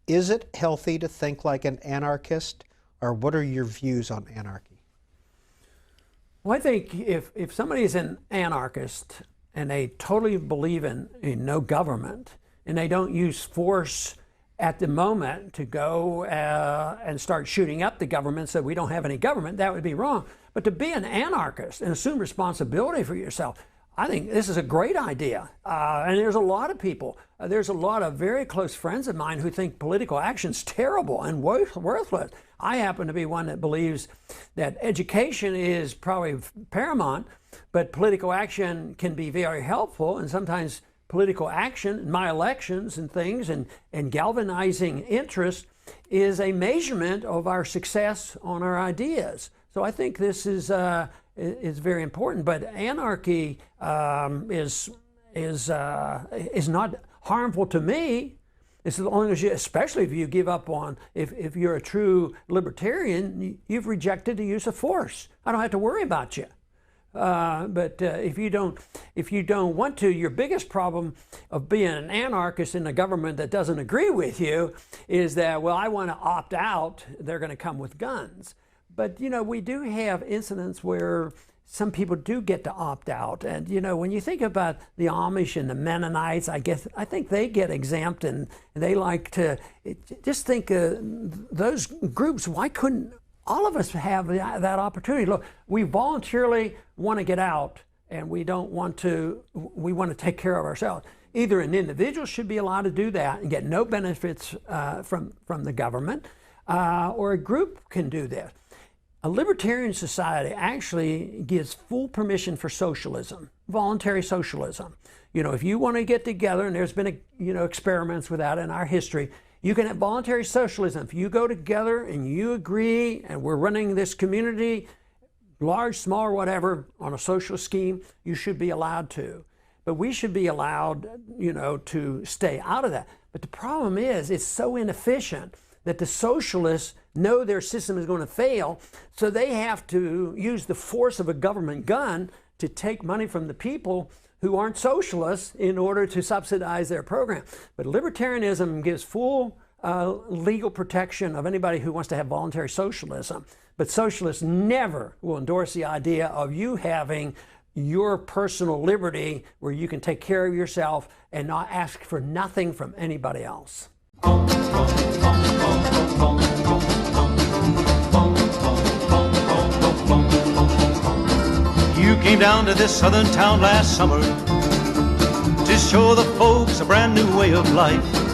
Is it healthy to think like an anarchist, or what are your views on anarchy? Well, I think if somebody is an anarchist and they totally believe in no government, and they don't use force at the moment to go and start shooting up the government so we don't have any government, that would be wrong. But to be an anarchist and assume responsibility for yourself, I think this is a great idea. And there's a lot of people, there's a lot of very close friends of mine who think political action's terrible and worthless. I happen to be one that believes that education is probably paramount, but political action can be very helpful, and sometimes political action, my elections and things, and galvanizing interest is a measurement of our success on our ideas. So I think this is very important. But anarchy is not harmful to me, as long as you, especially if you give up on, if you're a true libertarian, you've rejected the use of force. I don't have to worry about you. But if you don't want to, your biggest problem of being an anarchist in a government that doesn't agree with you is that, well, I want to opt out, they're going to come with guns. But, you know, we do have incidents where some people do get to opt out. And, you know, when you think about the Amish and the Mennonites, I think they get exempt, and they like to just think those groups, why couldn't all of us have that opportunity? Look, we voluntarily want to get out, and we want to take care of ourselves. Either an individual should be allowed to do that and get no benefits from the government, or a group can do that. A libertarian society actually gives full permission for socialism, voluntary socialism. You know, if you want to get together, and there's been experiments with that in our history, you can have voluntary socialism. If you go together and you agree, and we're running this community, large, small, or whatever, on a social scheme, you should be allowed to. But we should be allowed, you know, to stay out of that. But the problem is, it's so inefficient that the socialists know their system is going to fail, so they have to use the force of a government gun to take money from the people who aren't socialists in order to subsidize their program. But libertarianism gives full legal protection of anybody who wants to have voluntary socialism. But socialists never will endorse the idea of you having your personal liberty where you can take care of yourself and not ask for nothing from anybody else. You came down to this southern town last summer to show the folks a brand new way of life.